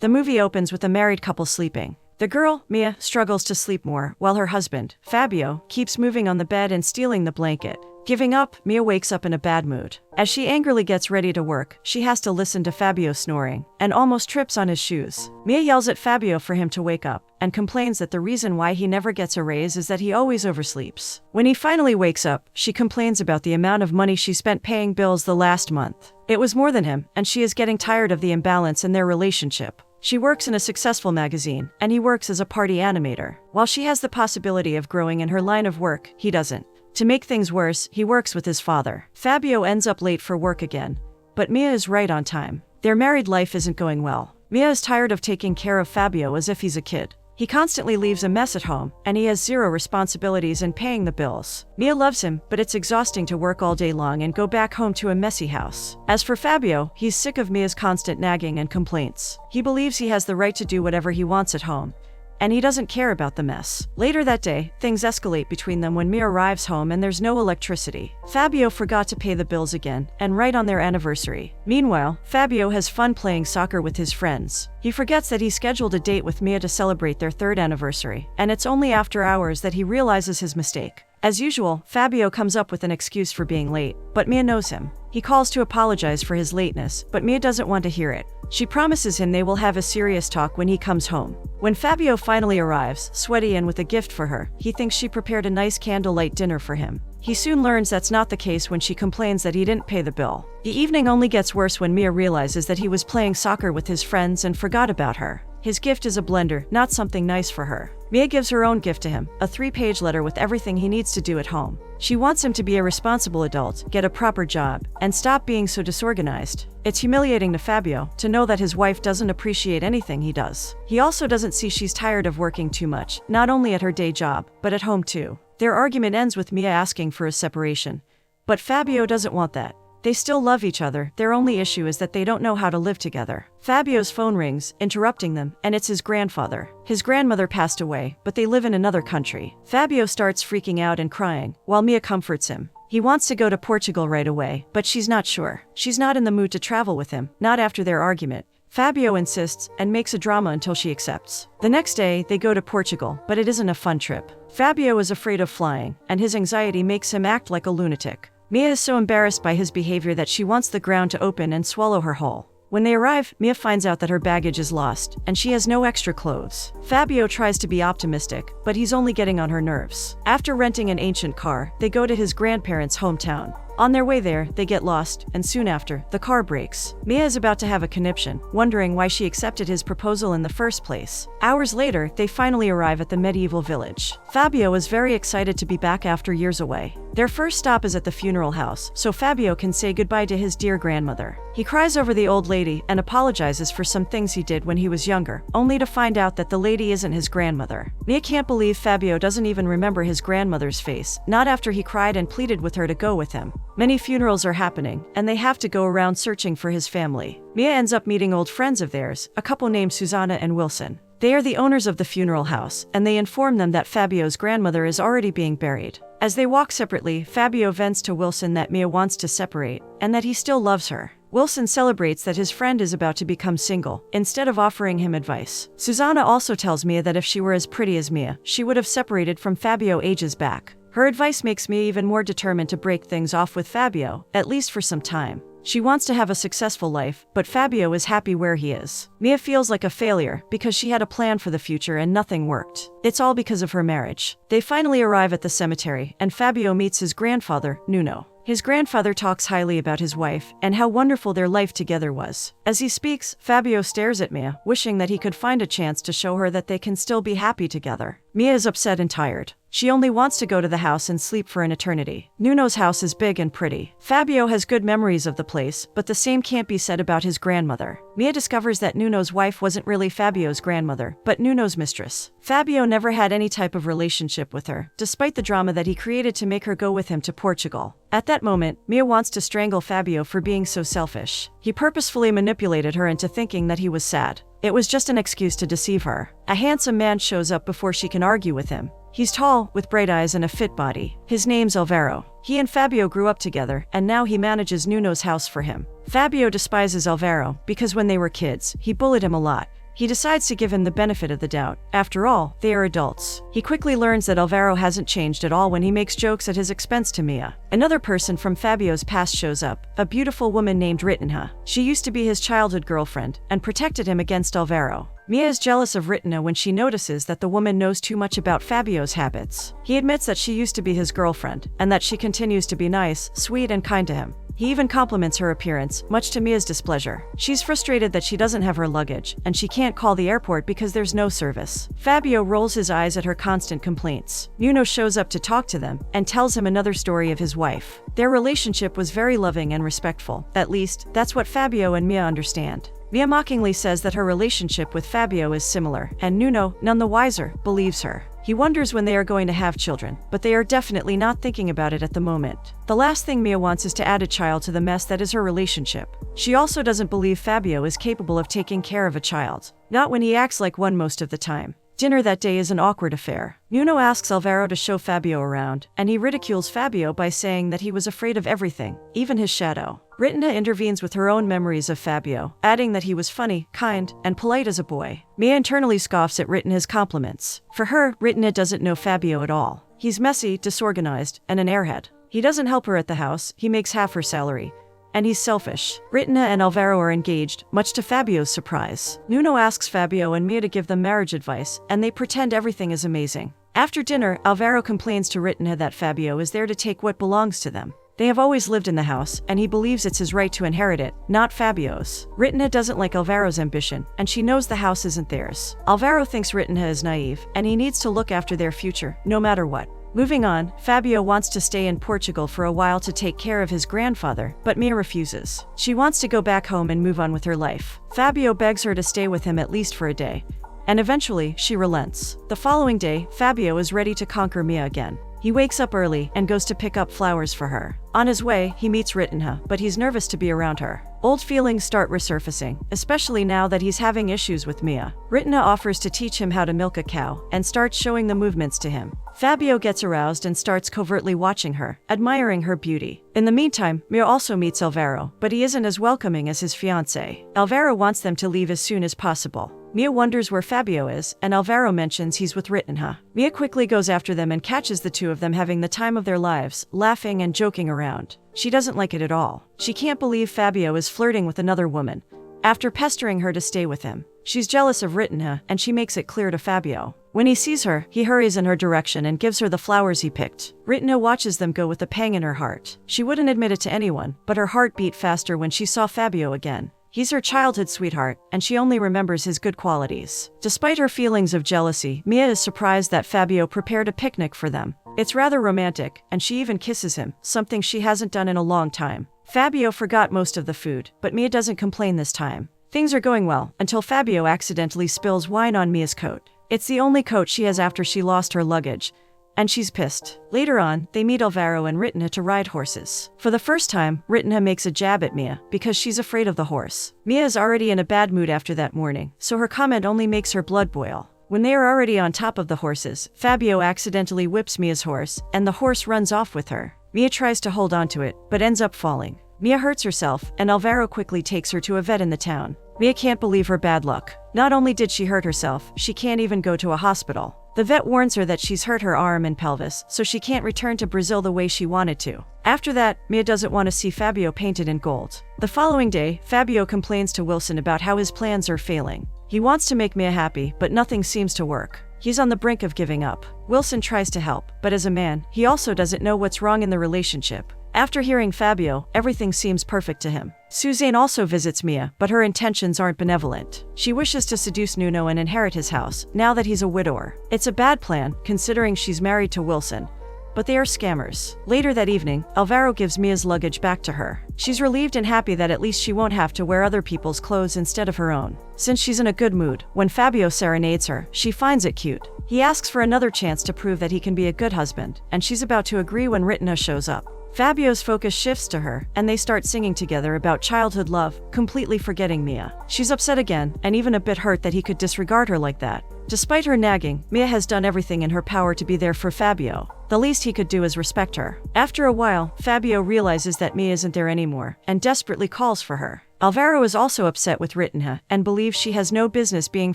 The movie opens with a married couple sleeping. The girl, Mia, struggles to sleep more, while her husband, Fabio, keeps moving on the bed and stealing the blanket. Giving up, Mia wakes up in a bad mood. As she angrily gets ready to work, she has to listen to Fabio snoring, and almost trips on his shoes. Mia yells at Fabio for him to wake up, and complains that the reason why he never gets a raise is that he always oversleeps. When he finally wakes up, she complains about the amount of money she spent paying bills the last month. It was more than him, and she is getting tired of the imbalance in their relationship. She works in a successful magazine, and he works as a party animator. While she has the possibility of growing in her line of work, he doesn't. To make things worse, he works with his father. Fabio ends up late for work again, but Mia is right on time. Their married life isn't going well. Mia is tired of taking care of Fabio as if he's a kid. He constantly leaves a mess at home, and he has zero responsibilities in paying the bills. Mia loves him, but it's exhausting to work all day long and go back home to a messy house. As for Fabio, he's sick of Mia's constant nagging and complaints. He believes he has the right to do whatever he wants at home, and he doesn't care about the mess. Later that day, things escalate between them when Mia arrives home and there's no electricity. Fabio forgot to pay the bills again, and right on their anniversary. Meanwhile, Fabio has fun playing soccer with his friends. He forgets that he scheduled a date with Mia to celebrate their 3rd anniversary, and it's only after hours that he realizes his mistake. As usual, Fabio comes up with an excuse for being late, but Mia knows him. He calls to apologize for his lateness, but Mia doesn't want to hear it. She promises him they will have a serious talk when he comes home. When Fabio finally arrives, sweaty and with a gift for her, he thinks she prepared a nice candlelight dinner for him. He soon learns that's not the case when she complains that he didn't pay the bill. The evening only gets worse when Mia realizes that he was playing soccer with his friends and forgot about her. His gift is a blender, not something nice for her. Mia gives her own gift to him, a 3-page letter with everything he needs to do at home. She wants him to be a responsible adult, get a proper job, and stop being so disorganized. It's humiliating to Fabio to know that his wife doesn't appreciate anything he does. He also doesn't see she's tired of working too much, not only at her day job, but at home too. Their argument ends with Mia asking for a separation, but Fabio doesn't want that. They still love each other, their only issue is that they don't know how to live together. Fabio's phone rings, interrupting them, and it's his grandfather. His grandmother passed away, but they live in another country. Fabio starts freaking out and crying, while Mia comforts him. He wants to go to Portugal right away, but she's not sure. She's not in the mood to travel with him, not after their argument. Fabio insists and makes a drama until she accepts. The next day, they go to Portugal, but it isn't a fun trip. Fabio is afraid of flying, and his anxiety makes him act like a lunatic. Mia is so embarrassed by his behavior that she wants the ground to open and swallow her whole. When they arrive, Mia finds out that her baggage is lost, and she has no extra clothes. Fabio tries to be optimistic, but he's only getting on her nerves. After renting an ancient car, they go to his grandparents' hometown. On their way there, they get lost, and soon after, the car breaks. Mia is about to have a conniption, wondering why she accepted his proposal in the first place. Hours later, they finally arrive at the medieval village. Fabio is very excited to be back after years away. Their first stop is at the funeral house, so Fabio can say goodbye to his dear grandmother. He cries over the old lady and apologizes for some things he did when he was younger, only to find out that the lady isn't his grandmother. Mia can't believe Fabio doesn't even remember his grandmother's face, not after he cried and pleaded with her to go with him. Many funerals are happening, and they have to go around searching for his family. Mia ends up meeting old friends of theirs, a couple named Susanna and Wilson. They are the owners of the funeral house, and they inform them that Fabio's grandmother is already being buried. As they walk separately, Fabio vents to Wilson that Mia wants to separate, and that he still loves her. Wilson celebrates that his friend is about to become single, instead of offering him advice. Susanna also tells Mia that if she were as pretty as Mia, she would have separated from Fabio ages back. Her advice makes Mia even more determined to break things off with Fabio, at least for some time. She wants to have a successful life, but Fabio is happy where he is. Mia feels like a failure because she had a plan for the future and nothing worked. It's all because of her marriage. They finally arrive at the cemetery, and Fabio meets his grandfather, Nuno. His grandfather talks highly about his wife and how wonderful their life together was. As he speaks, Fabio stares at Mia, wishing that he could find a chance to show her that they can still be happy together. Mia is upset and tired. She only wants to go to the house and sleep for an eternity. Nuno's house is big and pretty. Fabio has good memories of the place, but the same can't be said about his grandmother. Mia discovers that Nuno's wife wasn't really Fabio's grandmother, but Nuno's mistress. Fabio never had any type of relationship with her, despite the drama that he created to make her go with him to Portugal. At that moment, Mia wants to strangle Fabio for being so selfish. He purposefully manipulated her into thinking that he was sad. It was just an excuse to deceive her. A handsome man shows up before she can argue with him. He's tall, with bright eyes and a fit body. His name's Alvaro. He and Fabio grew up together, and now he manages Nuno's house for him. Fabio despises Alvaro because when they were kids, he bullied him a lot. He decides to give him the benefit of the doubt. After all, they are adults. He quickly learns that Alvaro hasn't changed at all when he makes jokes at his expense to Mia. Another person from Fabio's past shows up, a beautiful woman named Ritinha. She used to be his childhood girlfriend and protected him against Alvaro. Mia is jealous of Ritinha when she notices that the woman knows too much about Fabio's habits. He admits that she used to be his girlfriend, and that she continues to be nice, sweet, and kind to him. He even compliments her appearance, much to Mia's displeasure. She's frustrated that she doesn't have her luggage, and she can't call the airport because there's no service. Fabio rolls his eyes at her constant complaints. Nuno shows up to talk to them, and tells him another story of his wife. Their relationship was very loving and respectful. At least, that's what Fabio and Mia understand. Mia mockingly says that her relationship with Fabio is similar, and Nuno, none the wiser, believes her. He wonders when they are going to have children, but they are definitely not thinking about it at the moment. The last thing Mia wants is to add a child to the mess that is her relationship. She also doesn't believe Fabio is capable of taking care of a child, not when he acts like one most of the time. Dinner that day is an awkward affair. Nuno asks Alvaro to show Fabio around, and he ridicules Fabio by saying that he was afraid of everything, even his shadow. Ritinha intervenes with her own memories of Fabio, adding that he was funny, kind, and polite as a boy. Mia internally scoffs at Ritinha's compliments. For her, Ritinha doesn't know Fabio at all. He's messy, disorganized, and an airhead. He doesn't help her at the house, he makes half her salary. And he's selfish. Ritinha and Alvaro are engaged, much to Fabio's surprise. Nuno asks Fabio and Mia to give them marriage advice, and they pretend everything is amazing. After dinner, Alvaro complains to Ritinha that Fabio is there to take what belongs to them. They have always lived in the house, and he believes it's his right to inherit it, not Fabio's. Ritinha doesn't like Alvaro's ambition, and she knows the house isn't theirs. Alvaro thinks Ritinha is naive, and he needs to look after their future, no matter what. Moving on, Fabio wants to stay in Portugal for a while to take care of his grandfather, but Mia refuses. She wants to go back home and move on with her life. Fabio begs her to stay with him at least for a day, and eventually, she relents. The following day, Fabio is ready to conquer Mia again. He wakes up early and goes to pick up flowers for her. On his way, he meets Ritinha, but he's nervous to be around her. Old feelings start resurfacing, especially now that he's having issues with Mia. Ritinha offers to teach him how to milk a cow and starts showing the movements to him. Fabio gets aroused and starts covertly watching her, admiring her beauty. In the meantime, Mia also meets Alvaro, but he isn't as welcoming as his fiancée. Alvaro wants them to leave as soon as possible. Mia wonders where Fabio is, and Alvaro mentions he's with Ritinha. Mia quickly goes after them and catches the two of them having the time of their lives, laughing and joking around. She doesn't like it at all. She can't believe Fabio is flirting with another woman, after pestering her to stay with him. She's jealous of Ritinha, and she makes it clear to Fabio. When he sees her, he hurries in her direction and gives her the flowers he picked. Ritinha watches them go with a pang in her heart. She wouldn't admit it to anyone, but her heart beat faster when she saw Fabio again. He's her childhood sweetheart, and she only remembers his good qualities. Despite her feelings of jealousy, Mia is surprised that Fabio prepared a picnic for them. It's rather romantic, and she even kisses him, something she hasn't done in a long time. Fabio forgot most of the food, but Mia doesn't complain this time. Things are going well, until Fabio accidentally spills wine on Mia's coat. It's the only coat she has after she lost her luggage, and she's pissed. Later on, they meet Alvaro and Ritinha to ride horses. For the first time, Ritinha makes a jab at Mia, because she's afraid of the horse. Mia is already in a bad mood after that morning, so her comment only makes her blood boil. When they are already on top of the horses, Fabio accidentally whips Mia's horse, and the horse runs off with her. Mia tries to hold onto it, but ends up falling. Mia hurts herself, and Alvaro quickly takes her to a vet in the town. Mia can't believe her bad luck. Not only did she hurt herself, she can't even go to a hospital. The vet warns her that she's hurt her arm and pelvis, so she can't return to Brazil the way she wanted to. After that, Mia doesn't want to see Fabio painted in gold. The following day, Fabio complains to Wilson about how his plans are failing. He wants to make Mia happy, but nothing seems to work. He's on the brink of giving up. Wilson tries to help, but as a man, he also doesn't know what's wrong in the relationship. After hearing Fabio, everything seems perfect to him. Suzanne also visits Mia, but her intentions aren't benevolent. She wishes to seduce Nuno and inherit his house, now that he's a widower. It's a bad plan, considering she's married to Wilson, but they are scammers. Later that evening, Alvaro gives Mia's luggage back to her. She's relieved and happy that at least she won't have to wear other people's clothes instead of her own. Since she's in a good mood, when Fabio serenades her, she finds it cute. He asks for another chance to prove that he can be a good husband, and she's about to agree when Ritinha shows up. Fabio's focus shifts to her, and they start singing together about childhood love, completely forgetting Mia. She's upset again, and even a bit hurt that he could disregard her like that. Despite her nagging, Mia has done everything in her power to be there for Fabio. The least he could do is respect her. After a while, Fabio realizes that Mia isn't there anymore, and desperately calls for her. Alvaro is also upset with Ritna and believes she has no business being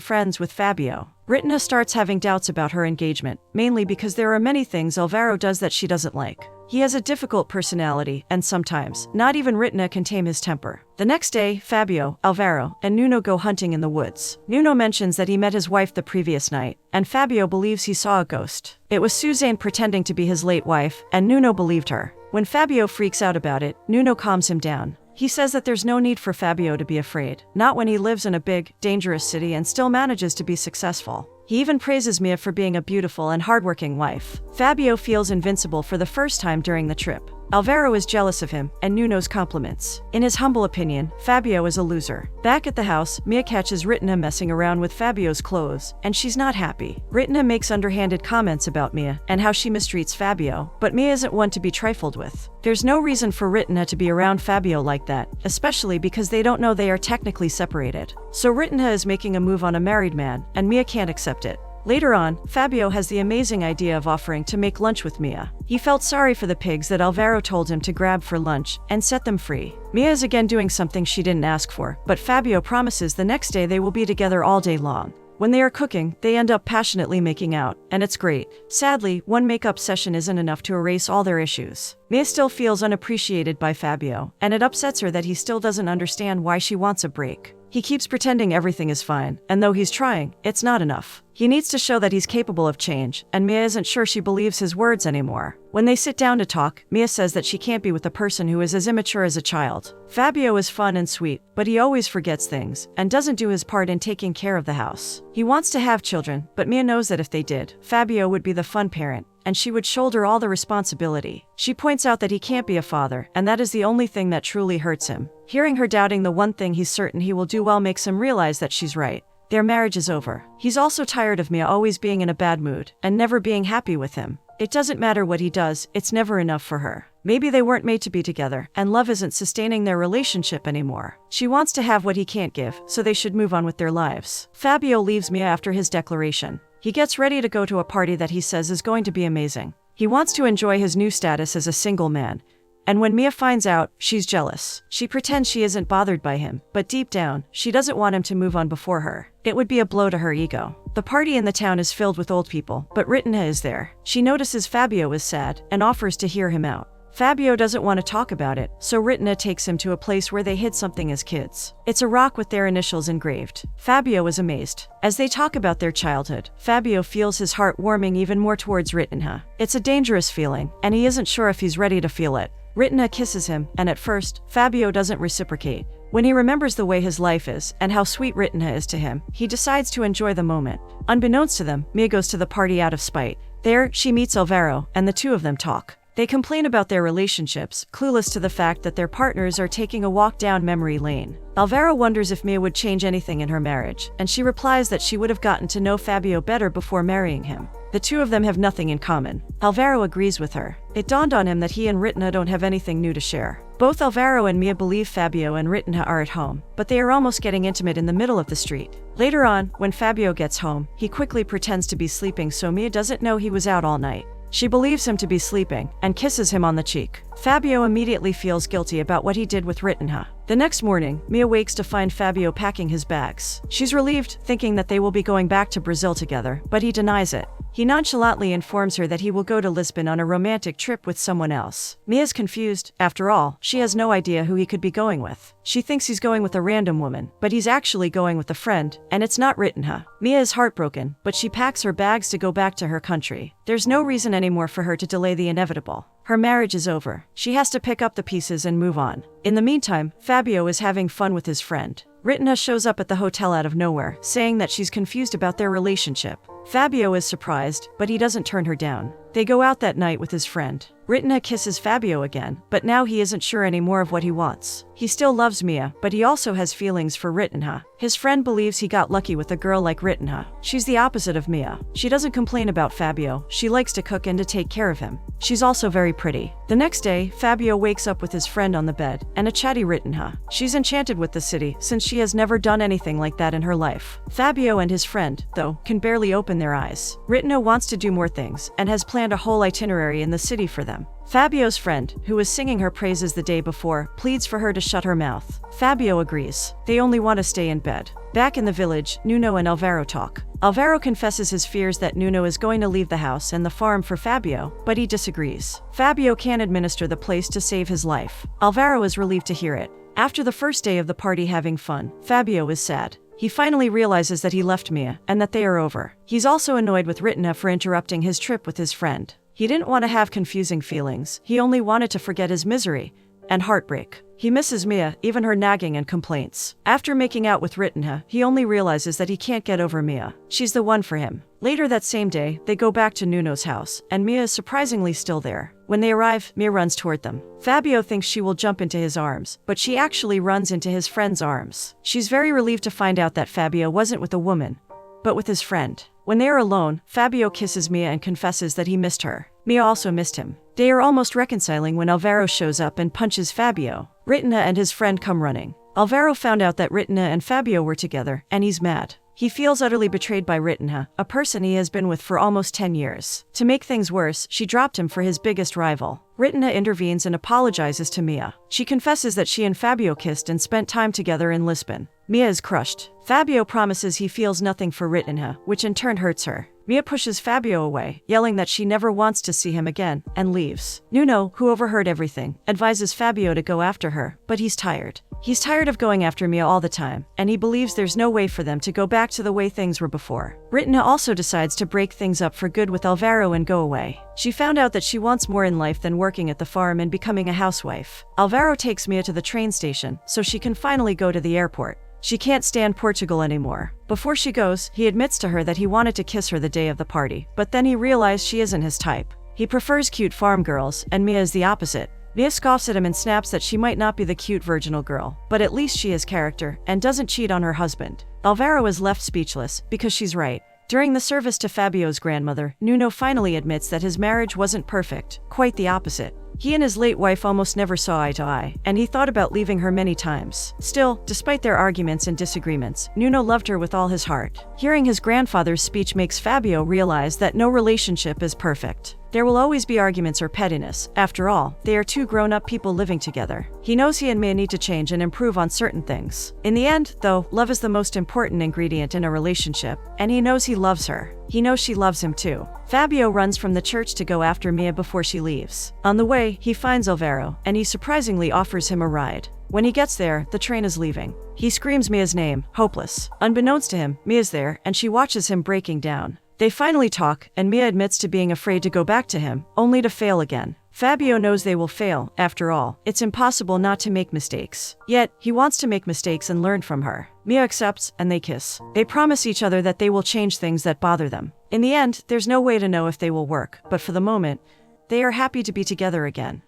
friends with Fabio. Ritna starts having doubts about her engagement, mainly because there are many things Alvaro does that she doesn't like. He has a difficult personality, and sometimes, not even Ritna can tame his temper. The next day, Fabio, Alvaro, and Nuno go hunting in the woods. Nuno mentions that he met his wife the previous night, and Fabio believes he saw a ghost. It was Suzanne pretending to be his late wife, and Nuno believed her. When Fabio freaks out about it, Nuno calms him down. He says that there's no need for Fabio to be afraid, not when he lives in a big, dangerous city and still manages to be successful. He even praises Mia for being a beautiful and hardworking wife. Fabio feels invincible for the first time during the trip. Alvaro is jealous of him, and Nuno's compliments. In his humble opinion, Fabio is a loser. Back at the house, Mia catches Ritna messing around with Fabio's clothes, and she's not happy. Ritna makes underhanded comments about Mia and how she mistreats Fabio, but Mia isn't one to be trifled with. There's no reason for Ritna to be around Fabio like that, especially because they don't know they are technically separated. So Ritna is making a move on a married man, and Mia can't accept it. Later on, Fabio has the amazing idea of offering to make lunch with Mia. He felt sorry for the pigs that Alvaro told him to grab for lunch and set them free. Mia is again doing something she didn't ask for, but Fabio promises the next day they will be together all day long. When they are cooking, they end up passionately making out, and it's great. Sadly, one makeup session isn't enough to erase all their issues. Mia still feels unappreciated by Fabio, and it upsets her that he still doesn't understand why she wants a break. He keeps pretending everything is fine, and though he's trying, it's not enough. He needs to show that he's capable of change, and Mia isn't sure she believes his words anymore. When they sit down to talk, Mia says that she can't be with a person who is as immature as a child. Fabio is fun and sweet, but he always forgets things, and doesn't do his part in taking care of the house. He wants to have children, but Mia knows that if they did, Fabio would be the fun parent, and she would shoulder all the responsibility. She points out that he can't be a father, and that is the only thing that truly hurts him. Hearing her doubting the one thing he's certain he will do well makes him realize that she's right. Their marriage is over. He's also tired of Mia always being in a bad mood, and never being happy with him. It doesn't matter what he does, it's never enough for her. Maybe they weren't made to be together, and love isn't sustaining their relationship anymore. She wants to have what he can't give, so they should move on with their lives. Fabio leaves Mia after his declaration. He gets ready to go to a party that he says is going to be amazing. He wants to enjoy his new status as a single man. And when Mia finds out, she's jealous. She pretends she isn't bothered by him, but deep down, she doesn't want him to move on before her. It would be a blow to her ego. The party in the town is filled with old people, but Ritna is there. She notices Fabio is sad and offers to hear him out. Fabio doesn't want to talk about it, so Ritna takes him to a place where they hid something as kids. It's a rock with their initials engraved. Fabio is amazed. As they talk about their childhood, Fabio feels his heart warming even more towards Ritna. It's a dangerous feeling, and he isn't sure if he's ready to feel it. Ritna kisses him, and at first, Fabio doesn't reciprocate. When he remembers the way his life is, and how sweet Ritna is to him, he decides to enjoy the moment. Unbeknownst to them, Mia goes to the party out of spite. There, she meets Alvaro, and the two of them talk. They complain about their relationships, clueless to the fact that their partners are taking a walk down memory lane. Alvaro wonders if Mia would change anything in her marriage, and she replies that she would have gotten to know Fabio better before marrying him. The two of them have nothing in common. Alvaro agrees with her. It dawned on him that he and Ritna don't have anything new to share. Both Alvaro and Mia believe Fabio and Ritna are at home, but they are almost getting intimate in the middle of the street. Later on, when Fabio gets home, he quickly pretends to be sleeping so Mia doesn't know he was out all night. She believes him to be sleeping, and kisses him on the cheek. Fabio immediately feels guilty about what he did with Ritna. The next morning, Mia wakes to find Fabio packing his bags. She's relieved, thinking that they will be going back to Brazil together, but he denies it. He nonchalantly informs her that he will go to Lisbon on a romantic trip with someone else. Mia's confused. After all, she has no idea who he could be going with. She thinks he's going with a random woman, but he's actually going with a friend, and it's not Ritna. Mia is heartbroken, but she packs her bags to go back to her country. There's no reason anymore for her to delay the inevitable. Her marriage is over. She has to pick up the pieces and move on. In the meantime, Fabio is having fun with his friend. Ritna shows up at the hotel out of nowhere, saying that she's confused about their relationship. Fabio is surprised, but he doesn't turn her down. They go out that night with his friend. Ritna kisses Fabio again, but now he isn't sure anymore of what he wants. He still loves Mia, but he also has feelings for Ritna. His friend believes he got lucky with a girl like Ritna. She's the opposite of Mia. She doesn't complain about Fabio. She likes to cook and to take care of him. She's also very pretty. The next day, Fabio wakes up with his friend on the bed, and a chatty Ritna. She's enchanted with the city, since she has never done anything like that in her life. Fabio and his friend, though, can barely open their eyes. Ritna wants to do more things, and has planned planned a whole itinerary in the city for them. Fabio's friend, who was singing her praises the day before, pleads for her to shut her mouth. Fabio agrees. They only want to stay in bed. Back in the village, Nuno and Alvaro talk. Alvaro confesses his fears that Nuno is going to leave the house and the farm for Fabio, but he disagrees. Fabio can't administer the place to save his life. Alvaro is relieved to hear it. After the first day of the party having fun, Fabio is sad. He finally realizes that he left Mia and that they are over. He's also annoyed with Ritina for interrupting his trip with his friend. He didn't want to have confusing feelings. He only wanted to forget his misery and heartbreak. He misses Mia, even her nagging and complaints. After making out with Ritina, he only realizes that he can't get over Mia. She's the one for him. Later that same day, they go back to Nuno's house, and Mia is surprisingly still there. When they arrive, Mia runs toward them. Fabio thinks she will jump into his arms, but she actually runs into his friend's arms. She's very relieved to find out that Fabio wasn't with a woman, but with his friend. When they are alone, Fabio kisses Mia and confesses that he missed her. Mia also missed him. They are almost reconciling when Alvaro shows up and punches Fabio. Ritina and his friend come running. Alvaro found out that Ritina and Fabio were together, and he's mad. He feels utterly betrayed by Ritina, a person he has been with for almost 10 years. To make things worse, she dropped him for his biggest rival. Ritina intervenes and apologizes to Mia. She confesses that she and Fabio kissed and spent time together in Lisbon. Mia is crushed. Fabio promises he feels nothing for Ritina, which in turn hurts her. Mia pushes Fabio away, yelling that she never wants to see him again, and leaves. Nuno, who overheard everything, advises Fabio to go after her, but he's tired. He's tired of going after Mia all the time, and he believes there's no way for them to go back to the way things were before. Ritina also decides to break things up for good with Alvaro and go away. She found out that she wants more in life than working at the farm and becoming a housewife. Alvaro takes Mia to the train station, so she can finally go to the airport. She can't stand Portugal anymore. Before she goes, he admits to her that he wanted to kiss her the day of the party, but then he realized she isn't his type. He prefers cute farm girls, and Mia is the opposite. Mia scoffs at him and snaps that she might not be the cute virginal girl, but at least she has character, and doesn't cheat on her husband. Alvaro is left speechless, because she's right. During the service to Fabio's grandmother, Nuno finally admits that his marriage wasn't perfect, quite the opposite. He and his late wife almost never saw eye to eye, and he thought about leaving her many times. Still, despite their arguments and disagreements, Nuno loved her with all his heart. Hearing his grandfather's speech makes Fabio realize that no relationship is perfect. There will always be arguments or pettiness. After all, they are two grown-up people living together. He knows he and Mia need to change and improve on certain things. In the end, though, love is the most important ingredient in a relationship, and he knows he loves her. He knows she loves him too. Fabio runs from the church to go after Mia before she leaves. On the way, he finds Alvaro, and he surprisingly offers him a ride. When he gets there, the train is leaving. He screams Mia's name, hopeless. Unbeknownst to him, Mia's there, and she watches him breaking down. They finally talk, and Mia admits to being afraid to go back to him, only to fail again. Fabio knows they will fail. After all, it's impossible not to make mistakes. Yet, he wants to make mistakes and learn from her. Mia accepts, and they kiss. They promise each other that they will change things that bother them. In the end, there's no way to know if they will work, but for the moment, they are happy to be together again.